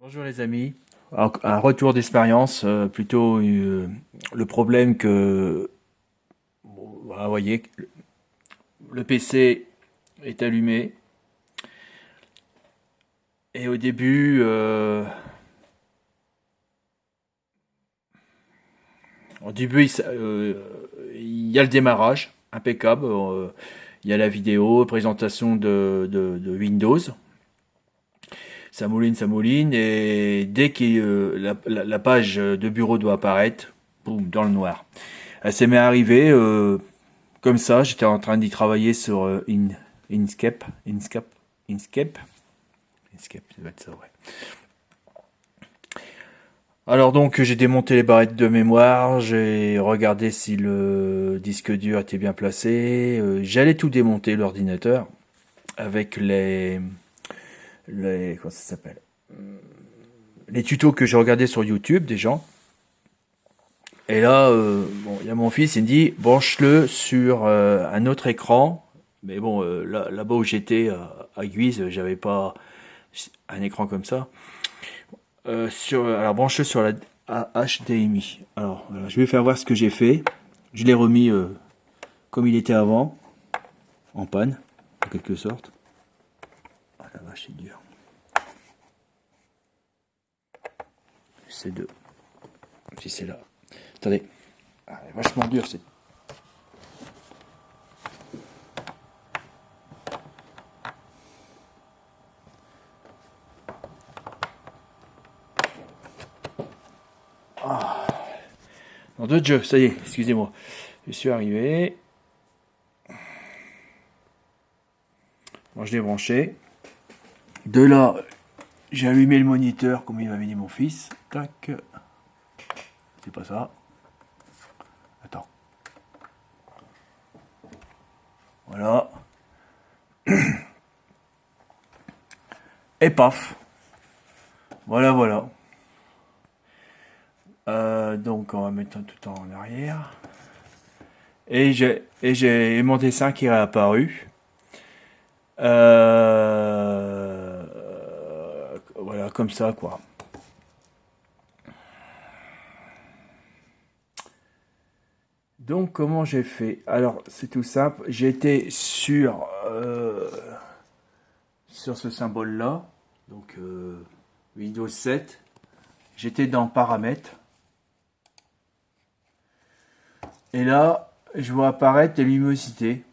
Bonjour les amis. Alors, un retour d'expérience, plutôt le problème que, bon, voilà, vous voyez, le PC est allumé et au début il y a le démarrage impeccable, il y a la vidéo, présentation de Windows, ça mouline et dès que la page de bureau doit apparaître, boum, dans le noir. Ça m'est arrivé. Comme ça, j'étais en train d'y travailler sur Inkscape. Inkscape. Inkscape, ça doit être ça, ouais. Alors donc, j'ai démonté les barrettes de mémoire, j'ai regardé si le disque dur était bien placé. J'allais tout démonter, l'ordinateur, avec comment ça s'appelle? Les tutos que j'ai regardés sur YouTube des gens. Et là, bon, il y a mon fils, il me dit, branche-le sur un autre écran. Mais bon, là-bas où j'étais, à Guise, j'avais pas un écran comme ça. Alors, branche-le sur la HDMI. Alors, voilà, je vais faire voir ce que j'ai fait. Je l'ai remis comme il était avant, en panne, en quelque sorte. Ah la vache, c'est dur. C'est deux. Si c'est là. Attendez. Ah, c'est vachement dur, c'est. Dans d'autres jeux, ça y est, excusez-moi. Je suis arrivé. Bon, je l'ai branché. De là, j'ai allumé le moniteur comme il m'avait dit mon fils. Tac. C'est pas ça. Attends. Voilà. Et paf. Voilà, voilà. Donc on va mettre tout en arrière. Et j'ai mon dessin qui est réapparu. Voilà, comme ça, quoi. Donc, comment j'ai fait? Alors, c'est tout simple. J'étais sur ce symbole-là. Donc, Windows 7. J'étais dans Paramètres. Et là, je vois apparaître les luminosités.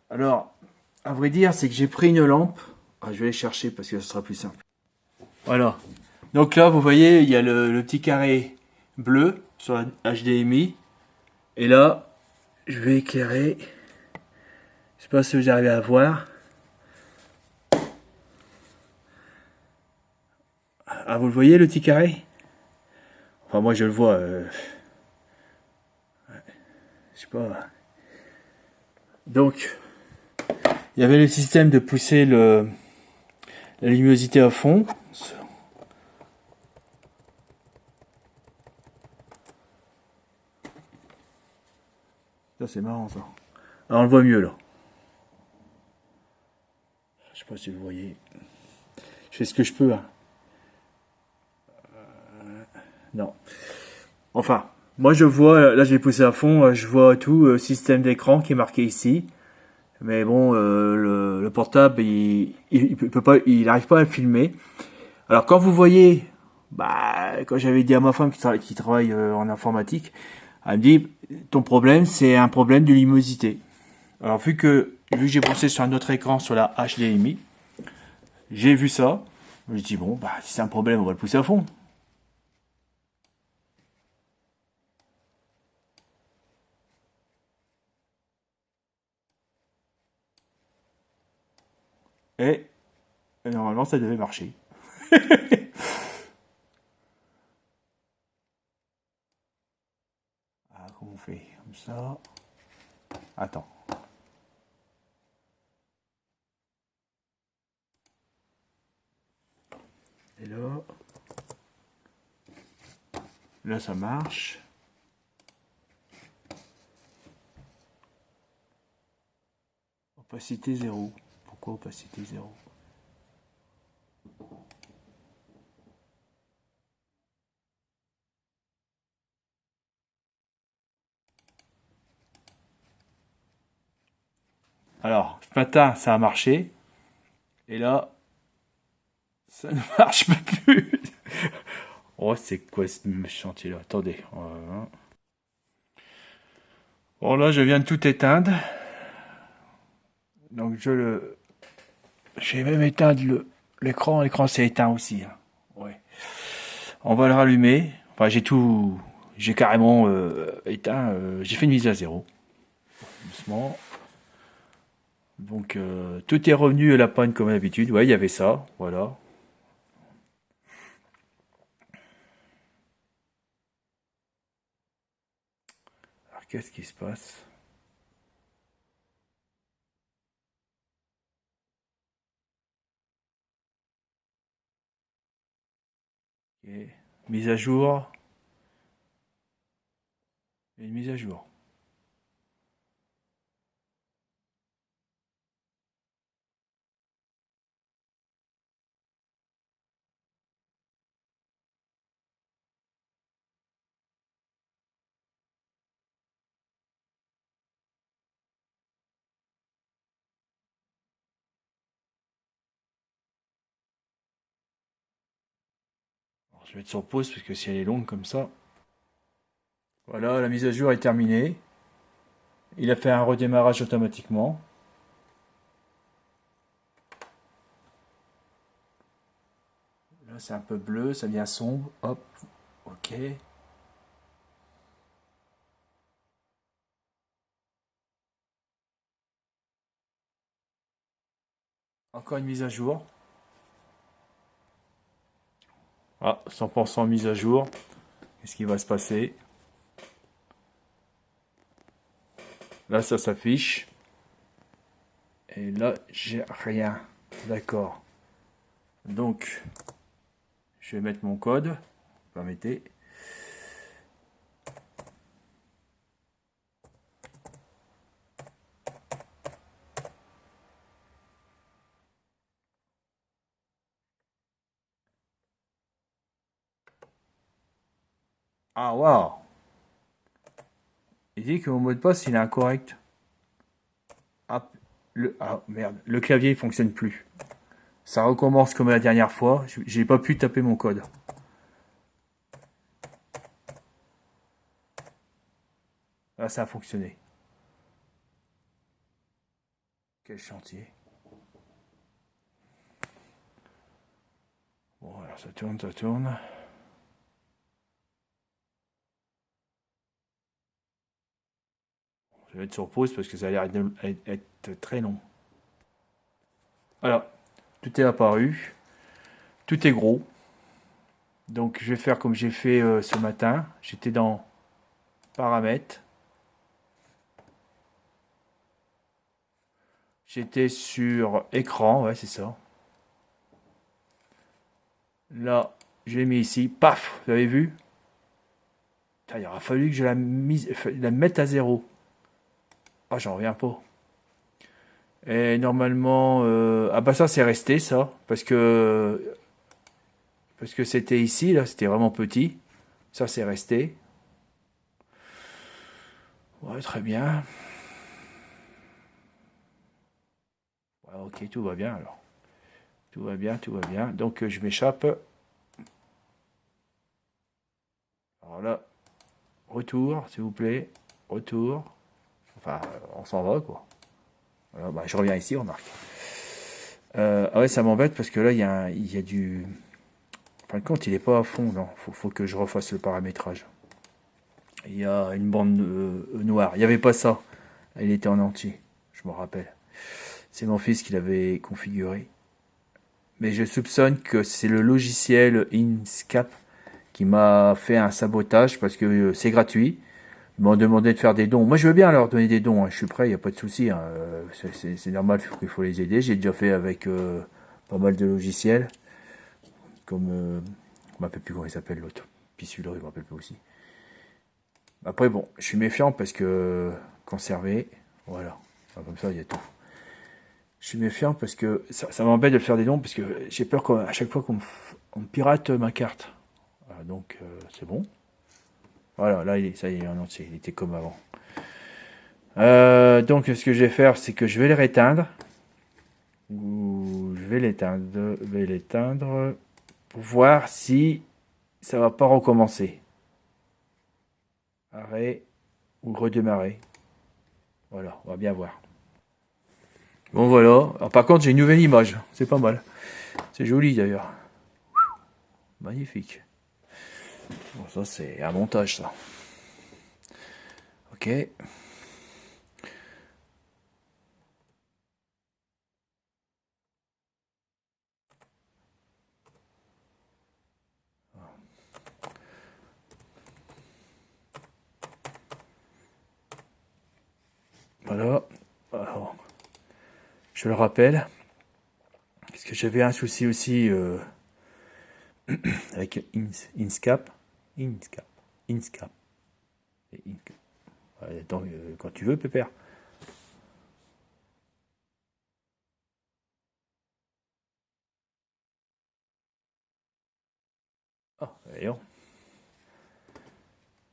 Alors, à vrai dire, c'est que j'ai pris une lampe. Ah, je vais aller chercher parce que ce sera plus simple. Voilà. Donc là, vous voyez, il y a le petit carré bleu sur la HDMI. Et là, je vais éclairer. Je sais pas si vous arrivez à voir. Ah, vous le voyez, le petit carré? Enfin, moi, je le vois. Je sais pas. Donc, il y avait le système de pousser la luminosité à fond. Ça, c'est marrant, ça. Alors, on le voit mieux, là. Je sais pas si vous voyez. Je fais ce que je peux, hein. Non. Enfin, moi, je vois, là, j'ai poussé à fond, je vois tout, système d'écran qui est marqué ici. Mais bon, le portable, il peut pas, il n'arrive pas à le filmer. Alors, quand vous voyez, bah, quand j'avais dit à ma femme qui travaille en informatique, elle me dit, ton problème, c'est un problème de luminosité. Alors, vu que j'ai pensé sur un autre écran, sur la HDMI, j'ai vu ça. Je dis, bon, bah, si c'est un problème, on va le pousser à fond. Et normalement, ça devait marcher. Ah, comment on fait? Comme ça. Attends. Et là, ça marche. Opacité zéro. Pourquoi opacité zéro? Alors, ce matin, ça a marché. Et là, ça ne marche plus. Oh, c'est quoi ce chantier-là? Attendez. Voilà. Bon, là, je viens de tout éteindre. Donc, j'ai même éteindre l'écran. L'écran s'est éteint aussi, hein. Ouais. On va le rallumer. Enfin, j'ai carrément éteint. J'ai fait une mise à zéro. Doucement. Donc, tout est revenu à la panne comme d'habitude. Ouais, il y avait ça. Voilà. Alors, qu'est-ce qui se passe? Ok. Mise à jour. Une mise à jour. Alors, je vais être sur pause parce que si elle est longue comme ça. Voilà, la mise à jour est terminée. Il a fait un redémarrage automatiquement. Là, c'est un peu bleu, ça devient sombre. Hop, ok. Encore une mise à jour. Ah, 100% mise à jour. Qu'est-ce qui va se passer? Là, ça s'affiche. Et là, j'ai rien. D'accord. Donc, je vais mettre mon code. Permettez. Ah, waouh! Il dit que mon mot de passe, il est incorrect. Ah, merde, le clavier il fonctionne plus. Ça recommence comme la dernière fois. J'ai pas pu taper mon code. Là, ça a fonctionné. Quel chantier. Bon, alors ça tourne, ça tourne. Je vais être sur pause parce que ça a l'air d'être très long. Voilà, tout est apparu. Tout est gros. Donc je vais faire comme j'ai fait ce matin. J'étais dans paramètres. J'étais sur écran, ouais c'est ça. Là, je l'ai mis ici. Paf, vous avez vu? Putain, il aura fallu que je la mette à zéro. Ah, j'en reviens pas. Et normalement, ah bah ça c'est resté ça, parce que c'était ici là, c'était vraiment petit. Ça c'est resté. Ouais, très bien. Ouais, ok, tout va bien alors. Tout va bien, tout va bien. Donc je m'échappe. Alors là, retour, s'il vous plaît. Retour. Enfin, on s'en va quoi. Voilà, bah, je reviens ici, on remarque. Ah ouais, ça m'embête parce que là, il y a du. En fin de compte, il est pas à fond. Non, faut que je refasse le paramétrage. Il y a une bande noire. Il n'y avait pas ça. Il était en entier. Je me rappelle. C'est mon fils qui l'avait configuré. Mais je soupçonne que c'est le logiciel Inkscape qui m'a fait un sabotage parce que c'est gratuit. Ils m'ont demandé de faire des dons. Moi, je veux bien leur donner des dons, hein. Je suis prêt, il n'y a pas de souci, hein. C'est normal qu'il faut les aider. J'ai déjà fait avec pas mal de logiciels. Comme. Je ne me rappelle plus comment il s'appelle l'autre. Puis celui-là, je ne me rappelle plus aussi. Après, bon, je suis méfiant parce que. Conserver. Voilà. Enfin, comme ça, il y a tout. Je suis méfiant parce que ça m'embête de faire des dons parce que j'ai peur qu'à chaque fois on me pirate ma carte. Voilà, donc, c'est bon. Voilà, là, ça y est, en entier. Il était comme avant. Donc ce que je vais faire, c'est que je vais les réteindre. Ou je vais l'éteindre pour voir si ça va pas recommencer. Arrêt ou redémarrer. Voilà, on va bien voir. Bon voilà. Alors, par contre, j'ai une nouvelle image. C'est pas mal. C'est joli d'ailleurs. Magnifique. Bon, ça c'est un montage ça. Ok. Voilà. Alors, je le rappelle. Parce que j'avais un souci aussi avec Inkscape. Inkscape. Inkscape. Attends, quand tu veux, Pépère. Oh, voyons.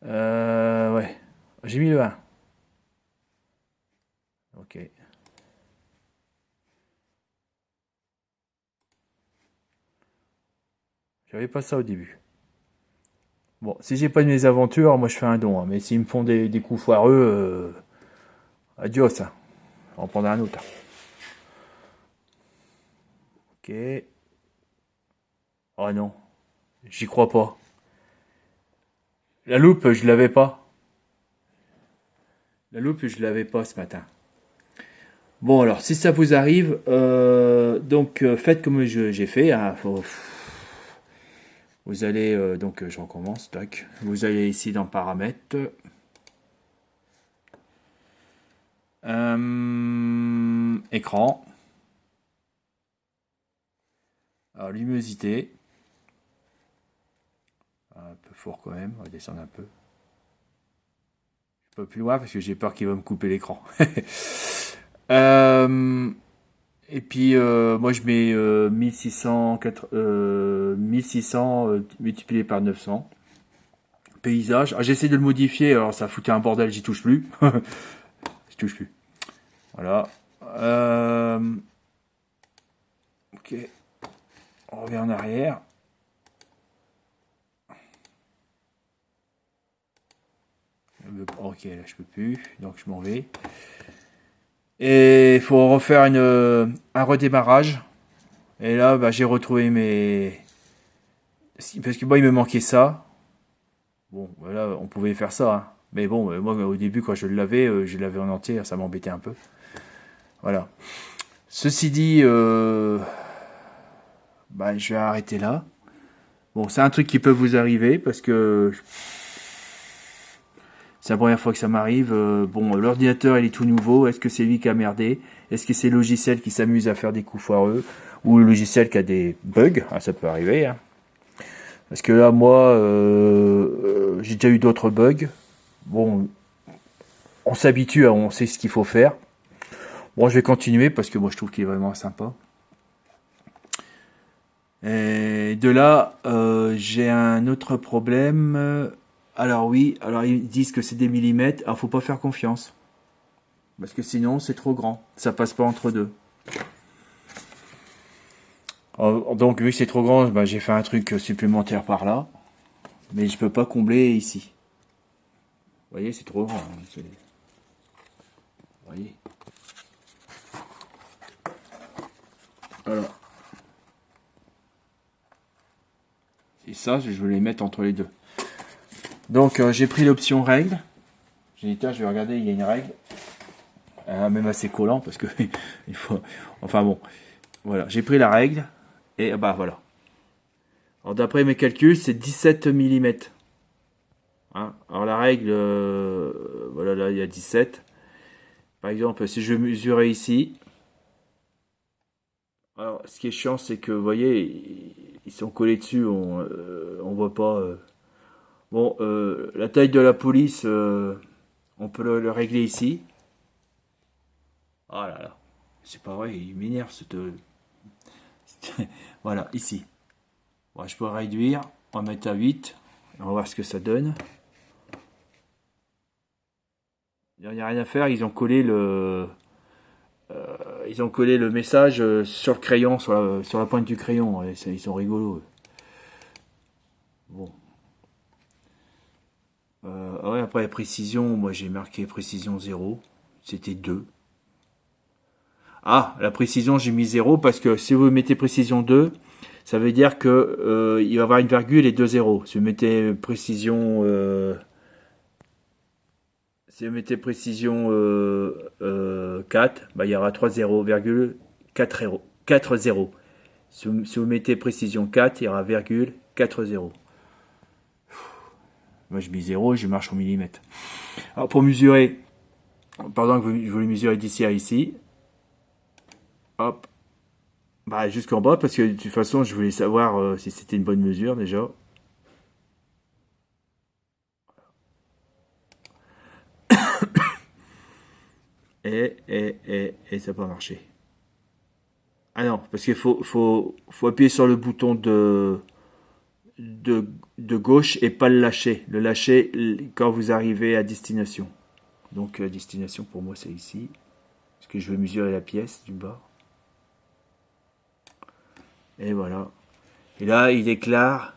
Ouais. J'ai mis le 1. Ok. J'avais pas ça au début. Bon, si j'ai pas de mes aventures, moi je fais un don. Hein. Mais s'ils me font des coups foireux, adios. Hein. On va en prendre un autre. Ok. Oh non. J'y crois pas. La loupe, je l'avais pas. La loupe, je l'avais pas ce matin. Bon, alors, si ça vous arrive, donc faites comme j'ai fait. Hein, vous allez, donc je recommence, tac. Vous allez ici dans Paramètres. Écran. Alors, luminosité. Un peu fort quand même, on va descendre un peu. Pas plus loin parce que j'ai peur qu'il va me couper l'écran. Et puis moi je mets 1600 multiplié par 900. Paysage. Ah, j'essaie de le modifier, alors ça foutait un bordel, j'y touche plus. J'y touche plus. Voilà. Ok. On revient en arrière. Ok, là je peux plus, donc je m'en vais. Et il faut refaire un redémarrage. Et là, bah, j'ai retrouvé mes... Parce que moi, il me manquait ça. Bon, voilà, on pouvait faire ça. Hein. Mais bon, moi, au début, quand je l'avais en entier, ça m'embêtait un peu. Voilà. Ceci dit, bah, je vais arrêter là. Bon, c'est un truc qui peut vous arriver parce que c'est la première fois que ça m'arrive. Bon, l'ordinateur, il est tout nouveau. Est-ce que c'est lui qui a merdé? Est-ce que c'est le logiciel qui s'amuse à faire des coups foireux? Ou le logiciel qui a des bugs? Ah, ça peut arriver. Hein. Parce que là, moi, j'ai déjà eu d'autres bugs. Bon, on s'habitue, on sait ce qu'il faut faire. Bon, je vais continuer parce que moi, je trouve qu'il est vraiment sympa. Et de là, j'ai un autre problème. Alors oui, alors ils disent que c'est des millimètres. Alors faut pas faire confiance. Parce que sinon, c'est trop grand. Ça passe pas entre deux. Donc vu que c'est trop grand, bah, j'ai fait un truc supplémentaire par là. Mais je peux pas combler ici. Vous voyez, c'est trop grand. Hein, vous voyez. Voilà. Et ça, je vais les mettre entre les deux. Donc j'ai pris l'option règle. J'ai dit tiens, je vais regarder, il y a une règle. Même assez collant parce que il faut. Enfin bon, voilà, j'ai pris la règle et bah voilà. Alors d'après mes calculs, c'est 17 mm. Hein, alors la règle, voilà, là il y a 17. Par exemple, si je mesurais ici, alors ce qui est chiant, c'est que vous voyez, ils sont collés dessus, on voit pas. Bon, la taille de la police, on peut le régler ici. Ah là là, c'est pas vrai, il m'énerve cette. Voilà, ici. Bon, je peux réduire, on va mettre à 8, on va voir ce que ça donne. Il n'y a rien à faire, ils ont collé le message sur le crayon, sur la pointe du crayon. Ouais, ils sont rigolos. Bon. Ouais, après précision, moi j'ai marqué précision 0. C'était 2. Ah, la précision, j'ai mis 0 parce que si vous mettez précision 2, ça veut dire que il va y avoir une virgule et deux zéros. Si vous mettez précision 4, bah, il y aura 3 0,4 4 0. Si vous mettez précision 4, il y aura virgule 4 0. Moi je mets 0 et je marche en millimètres. Alors pour mesurer, pendant que je voulais mesurer d'ici à ici, hop, bah, jusqu'en bas, parce que de toute façon je voulais savoir si c'était une bonne mesure déjà. Et ça n'a pas marché. Ah non, parce qu'il faut appuyer sur le bouton de gauche et pas le lâcher. Le lâcher quand vous arrivez à destination. Donc destination pour moi c'est ici. Parce que je veux mesurer la pièce du bas. Et voilà. Et là il déclare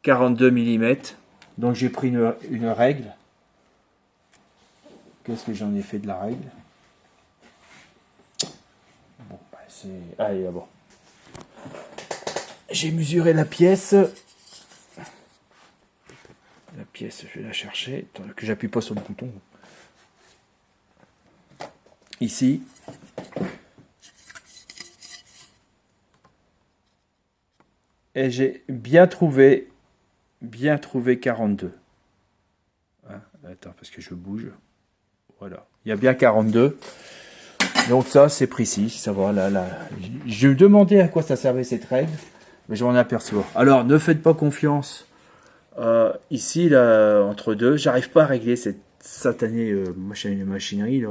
42 mm. Donc j'ai pris une règle. Qu'est-ce que j'en ai fait de la règle? Bon, bah c'est... Allez, d'abord. J'ai mesuré la pièce. La pièce, je vais la chercher. Attends, que j'appuie pas sur le bouton. Ici. Et j'ai bien trouvé 42. Hein, attends, parce que je bouge. Voilà. Il y a bien 42. Donc ça, c'est précis. Ça va, là. Je me demandais à quoi ça servait cette règle, mais je m'en aperçois. Alors, ne faites pas confiance. Ici, là, entre deux, j'arrive pas à régler cette satanée machinerie. Là.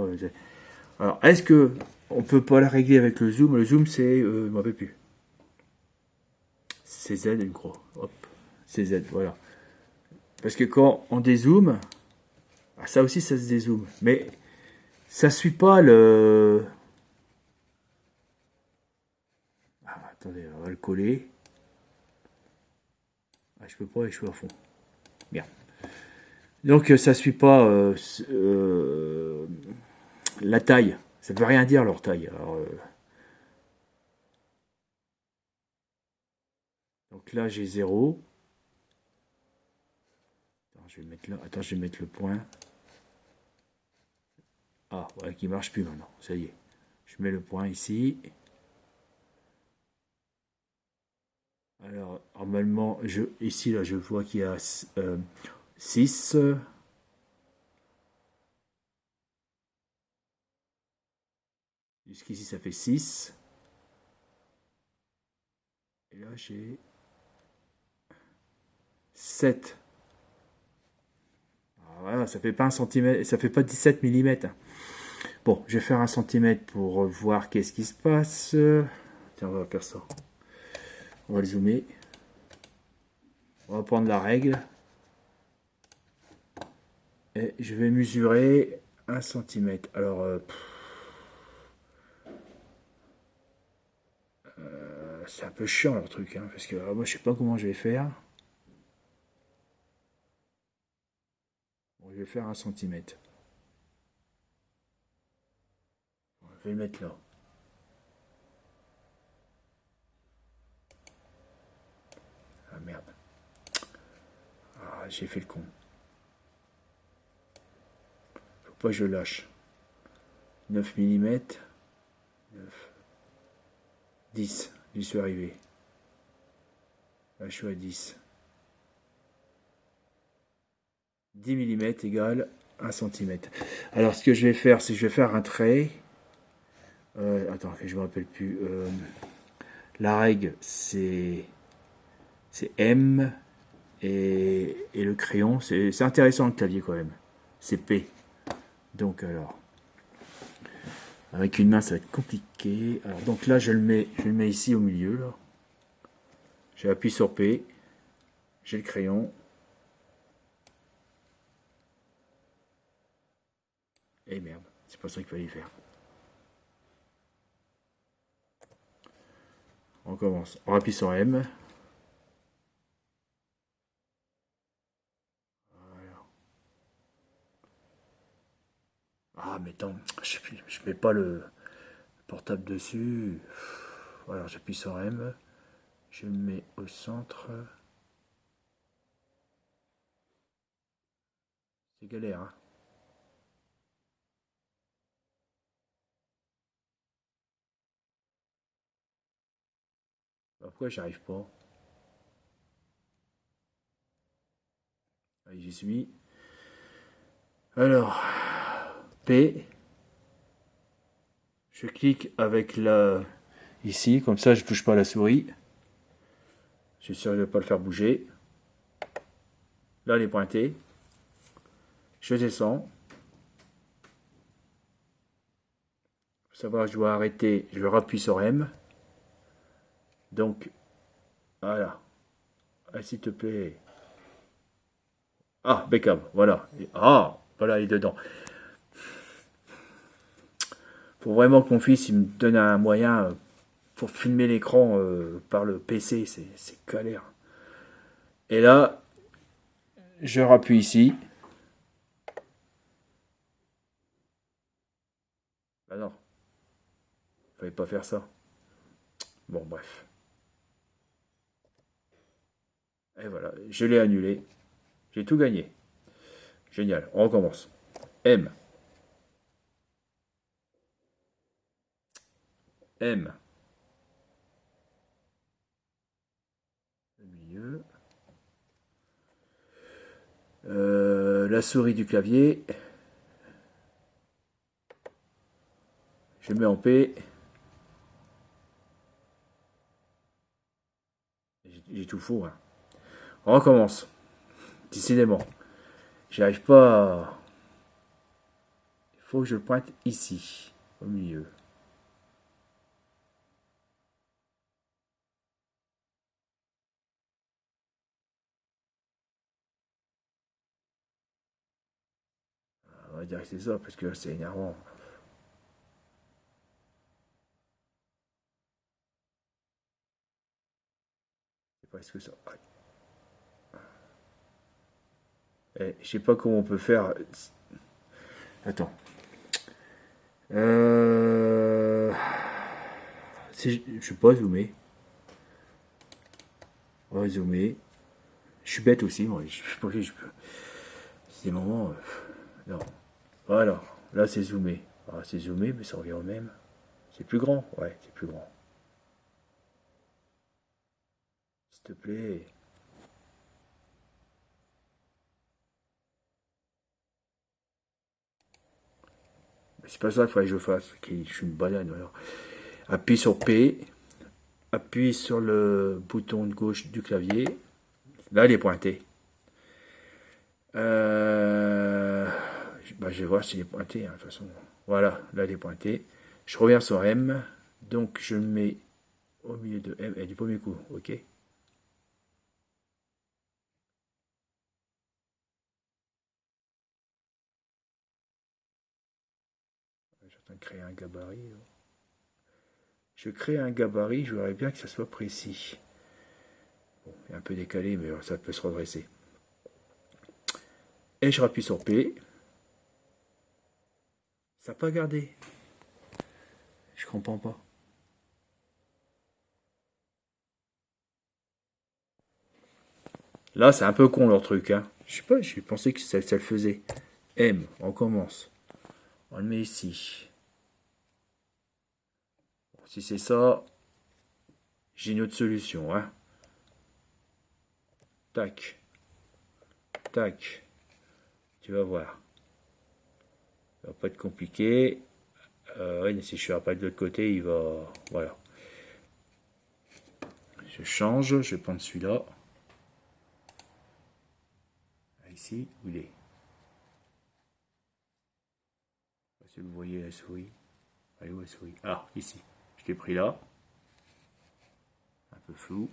Alors, est-ce que on peut pas la régler avec le zoom? Le zoom, c'est... je ne me rappelle plus. C'est Z, je crois. Hop, c'est Z, voilà. Parce que quand on dézoome, ça aussi, ça se dézoome. Mais ça suit pas le... Ah, attendez, on va le coller. Ah, je peux pas échouer à fond. Bien. Donc ça suit pas la taille. Ça ne veut rien dire leur taille. Alors, donc là j'ai 0. Attends, je vais mettre là. Attends, je vais mettre le point. Ah, ouais, qui marche plus maintenant. Ça y est. Je mets le point ici. Alors, normalement, ici, là, je vois qu'il y a 6. Jusqu'ici, ça fait 6. Et là, j'ai 7. Alors, voilà, ça fait pas 1 cm, ça fait pas 17 mm. Bon, je vais faire 1 cm pour voir qu'est-ce qui se passe. Tiens, on va faire ça. On va le zoomer. On va prendre la règle. Et je vais mesurer 1 cm. Alors, c'est un peu chiant leur truc, hein, parce que moi je sais pas comment je vais faire. Bon, je vais faire 1 cm. Je vais le mettre là. Ah merde. Ah, j'ai fait le con. Faut pas que je lâche. 9 mm. 9. 10. J'y suis arrivé. Là, je suis à 10. 10 mm égale 1 cm. Alors, ce que je vais faire, c'est que je vais faire un trait. Attends, je me rappelle plus. La règle, c'est M. Et le crayon, c'est intéressant le clavier quand même. C'est P. Donc, alors. Avec une main, ça va être compliqué. Alors, donc là, je le mets ici au milieu. Là. J'appuie sur P. J'ai le crayon. pas ça qu'il fallait faire. On commence. On appuie sur M. Voilà. Ah, mais attends, je mets pas le portable dessus. Voilà, j'appuie sur M. Je le mets au centre. C'est galère, hein. Pourquoi j'y arrive pas? Allez, j'y suis. Alors, P. Je clique avec la... Ici, comme ça je touche pas la souris. Je suis sûr que je ne vais pas le faire bouger. Là, elle est pointée. Je descends. Pour savoir, je dois arrêter. Je rappuie sur M. Donc, voilà. Ah, s'il te plaît. Ah, Beckham, voilà. Ah, voilà, il est dedans. Faut vraiment que mon fils il me donne un moyen pour filmer l'écran par le PC. C'est galère. Et là, je rappuie ici. Bah non. Fallait pas faire ça. Bon, bref. Et voilà, je l'ai annulé. J'ai tout gagné. Génial, on recommence. M. M. Le milieu. La souris du clavier. Je mets en P. J'ai tout faux. Hein. On recommence. Décidément. J'arrive pas à... Il faut que je le pointe ici, au milieu. On va dire que c'est ça, parce que c'est énervant. C'est presque ça. Ouais. Je sais pas comment on peut faire. Attends. Je sais pas zoomer. On va zoomer. Je suis bête aussi, moi. C'est des moments. Non. Voilà. Là, c'est zoomé. Ah, c'est zoomé, mais ça revient au même. C'est plus grand. Ouais, c'est plus grand. S'il te plaît. Mais c'est pas ça qu'il faudrait que je fasse. Okay, je suis une banane. Alors. Appuie sur P. Appuie sur le bouton de gauche du clavier. Là, il est pointé. Je vais voir s'il est pointé, hein, de toute façon. Voilà, là, il est pointé. Je reviens sur M. Donc, je le mets au milieu de M. Et du premier coup, ok. Je suis en train de créer un gabarit. Là. Je crée un gabarit, je voudrais bien que ça soit précis. Bon, il est un peu décalé, mais ça peut se redresser. Et je rappuie sur P. Ça n'a pas gardé. Je comprends pas. Là, c'est un peu con leur truc. Hein. Je sais pas, j'ai pensé que ça le faisait. M, on commence. On le met ici. Bon, si c'est ça, j'ai une autre solution. Hein. Tac. Tac. Tu vas voir. Ça va pas être compliqué. Ouais, si je suis pas de l'autre côté, il va... Voilà. Je change, je vais prendre celui-là. Ici, où il est? Si vous voyez la souris. Allez où la souris? Ah, ici. Je l'ai pris là. Un peu flou.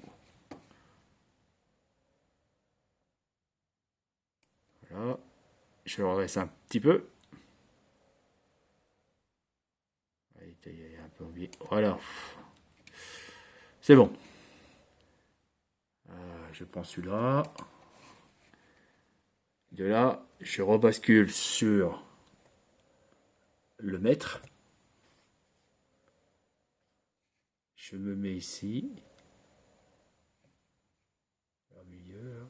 Voilà. Je le redresse un petit peu. Il y a un peu envie. Voilà. C'est bon. Je prends celui-là. De là, je rebascule sur le mètre. Je me mets ici. Au milieu.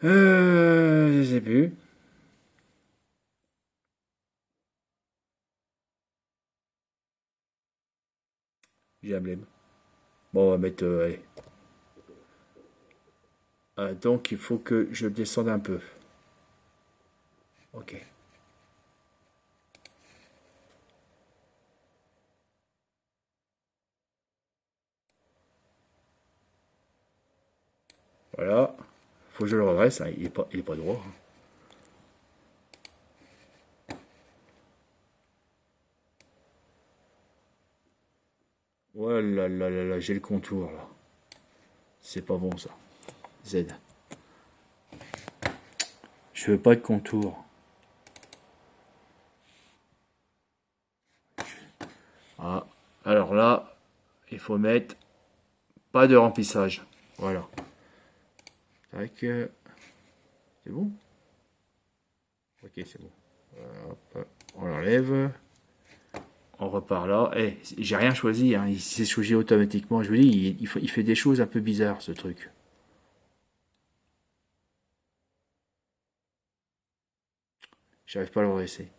Je sais plus. J'ai un blême. Bon, on va mettre. Allez. Donc, il faut que je descende un peu. Ok. Voilà. Faut que je le redresse. Hein. Il est pas droit. Oh là là là là, j'ai le contour là. C'est pas bon ça. Z. Je veux pas de contour. Ah. Alors là, il faut mettre pas de remplissage. Voilà. Tac. C'est bon? Ok, c'est bon. Hop, on l'enlève. On repart là. Eh, j'ai rien choisi, hein. Il s'est choisi automatiquement. Je vous dis, il fait des choses un peu bizarres, ce truc. J'arrive pas à le redresser.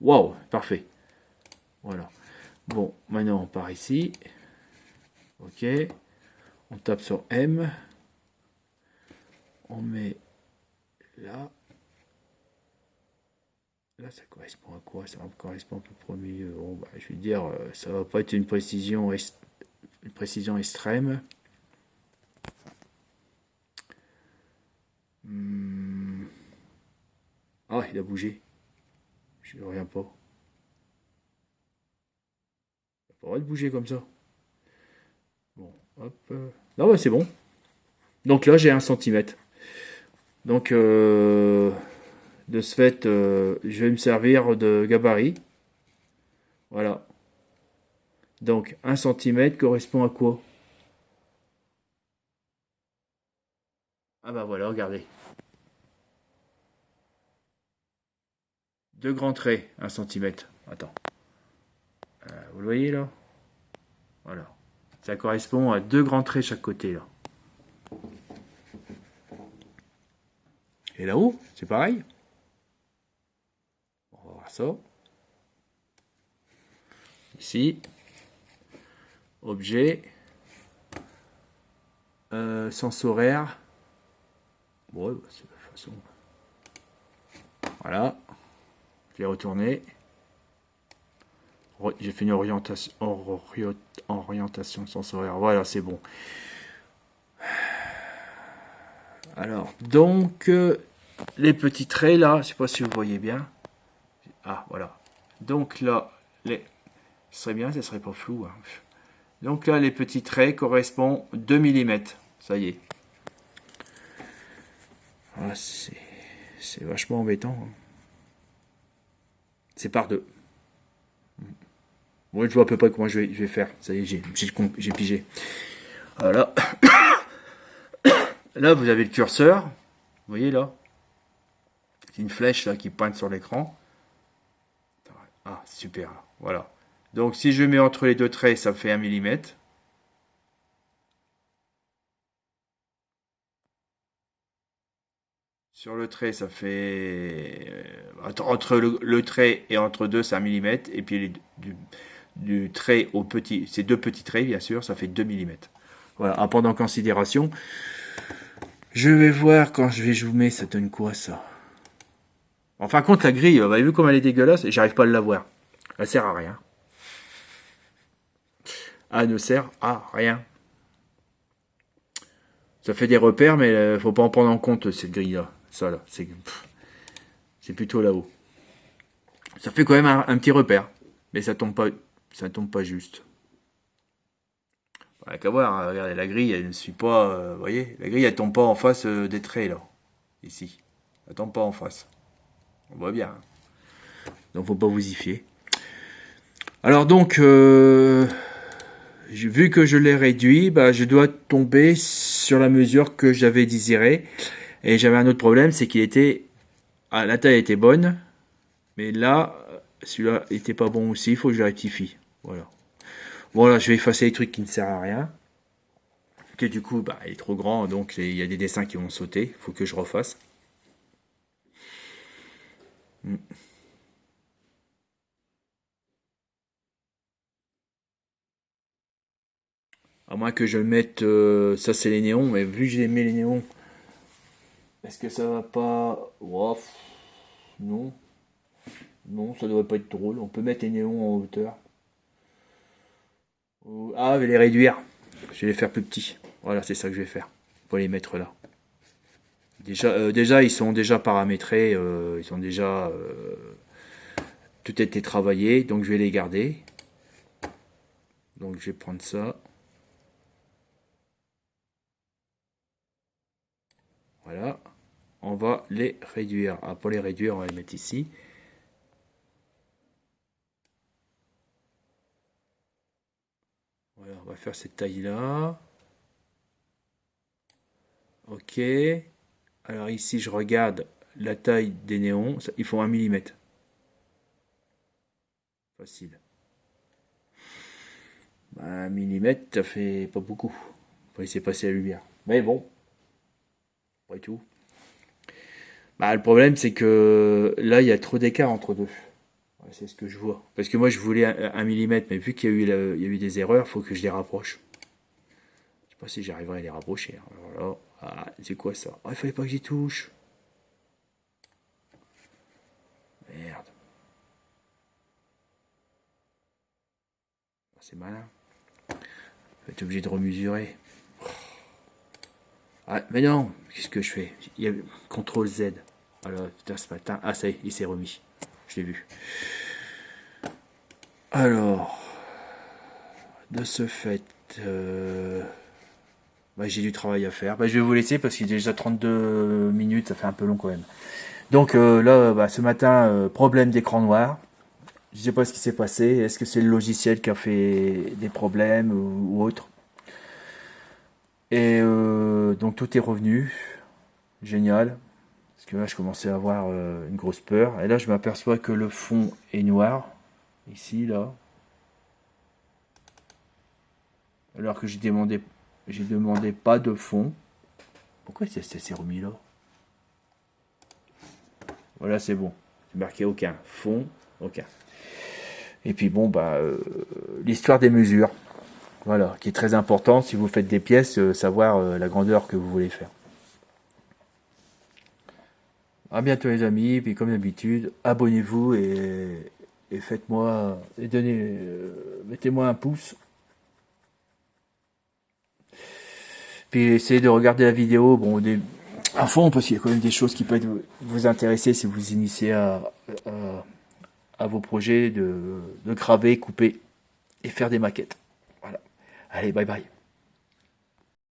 Waouh, parfait. Voilà. Bon, maintenant on part ici. Ok. On tape sur M. On met là. Là, ça correspond à quoi? Ça correspond à peu près au milieu. Bon, bah, je vais dire, ça va pas être une précision extrême. Ah, il a bougé. Je ne reviens pas. Il n'a pas le droit de bouger comme ça. Bon, hop. Non, bah, c'est bon. Donc là, j'ai 1 cm. Donc, de ce fait, je vais me servir de gabarit. Voilà. Donc, 1 cm correspond à quoi? Ah bah voilà, regardez. 2 grands traits, 1 cm. Attends. Vous le voyez là? Voilà. Ça correspond à 2 grands traits chaque côté là. Et là-haut, c'est pareil. On va voir ça. Ici. Objet. Sens horaire. Bon, bah, c'est de toute façon. Voilà. Je vais retourner. J'ai fait une orientation sensorielle. Voilà, c'est bon. Alors, donc, les petits traits là, je ne sais pas si vous voyez bien. Ah, voilà. Donc là, ce serait bien, ce serait pas flou. Hein. Donc là, les petits traits correspondent 2 mm. Ça y est. Ah, c'est vachement embêtant. Hein. C'est par 2. Moi, je vois à peu près comment je vais faire. Ça y est, j'ai pigé. Voilà. Là, vous avez le curseur. Vous voyez là? C'est une flèche là qui pointe sur l'écran. Ah, super. Voilà. Donc, si je mets entre les 2 traits, ça fait 1 mm. Sur le trait, ça fait... entre le trait et entre deux, c'est 1 mm. Et puis du trait au petit... C'est 2 petits traits, bien sûr, ça fait 2 mm. Voilà, à prendre en considération. Je vais voir quand je vais zoomer, ça donne quoi, ça? En fin de compte, la grille, vous avez vu comme elle est dégueulasse? Et j'arrive pas à la voir. Elle sert à rien. Elle ne sert à rien. Ça fait des repères, mais faut pas en prendre en compte, cette grille-là. Ça, là, c'est plutôt là-haut. Ça fait quand même un petit repère, mais ça tombe pas juste. Voilà, qu'à voir, hein. Regardez, la grille, elle ne suit pas, vous voyez, la grille, elle tombe pas en face des traits, là, ici. Elle tombe pas en face. On voit bien, hein. Donc, faut pas vous y fier. Alors, donc, vu que je l'ai réduit, bah, je dois tomber sur la mesure que j'avais désirée. Et j'avais un autre problème, c'est qu'il était... Ah, la taille était bonne, mais là, celui-là était pas bon aussi, il faut que je rectifie. Voilà. Voilà, je vais effacer les trucs qui ne servent à rien. Que du coup, bah, il est trop grand, donc il y a des dessins qui vont sauter. Il faut que je refasse. Hmm. À moins que je mette... ça, c'est les néons, mais vu que j'ai mis les néons, est-ce que ça va pas... Ouah, non. Non, ça devrait pas être drôle. On peut mettre les néons en hauteur. Ah, je vais les réduire. Je vais les faire plus petits. Voilà, c'est ça que je vais faire. Pour les mettre là. Déjà, ils sont déjà paramétrés. Ils sont déjà... tout a été travaillé. Donc, je vais les garder. Donc, je vais prendre ça. Voilà. On va les réduire. Ah, pour les réduire, on va les mettre ici. Voilà, on va faire cette taille-là. Ok. Alors ici, je regarde la taille des néons. Ils font 1 mm. Facile. 1 mm, ça fait pas beaucoup. Faut laisser passer la lumière. Mais bon, après tout. Bah, le problème, c'est que là, il y a trop d'écart entre deux. Ouais, c'est ce que je vois. Parce que moi, je voulais 1 mm, mais vu qu'il y a il y a eu des erreurs, il faut que je les rapproche. Je sais pas si j'arriverai à les rapprocher, hein. Alors là, ah, c'est quoi ça? Ah, il fallait pas que j'y touche. Merde. C'est malin. Je vais être obligé de remesurer. Ah, mais non, qu'est-ce que je fais? Il y a CTRL Z. Alors, putain, ce matin. Ah, ça y est, il s'est remis. Je l'ai vu. Alors, de ce fait, bah, j'ai du travail à faire. Bah, je vais vous laisser parce qu'il est déjà 32 minutes, ça fait un peu long quand même. Donc là, bah, ce matin, problème d'écran noir. Je sais pas ce qui s'est passé. Est-ce que c'est le logiciel qui a fait des problèmes ou autre? Et donc tout est revenu. Génial. Parce que là, je commençais à avoir une grosse peur. Et là, je m'aperçois que le fond est noir. Ici, là. Alors que j'ai demandé pas de fond. Pourquoi c'est remis là? Voilà, c'est bon. C'est marqué aucun. Fond, aucun. Et puis bon, bah, l'histoire des mesures. Voilà, qui est très important si vous faites des pièces, savoir la grandeur que vous voulez faire. À bientôt les amis, puis comme d'habitude, abonnez-vous et faites-moi et donnez, mettez-moi un pouce. Puis essayez de regarder la vidéo, bon, à fond parce qu'il y a quand même des choses qui peuvent vous intéresser si vous initiez à vos projets de graver, couper et faire des maquettes. Voilà. Allez, bye bye.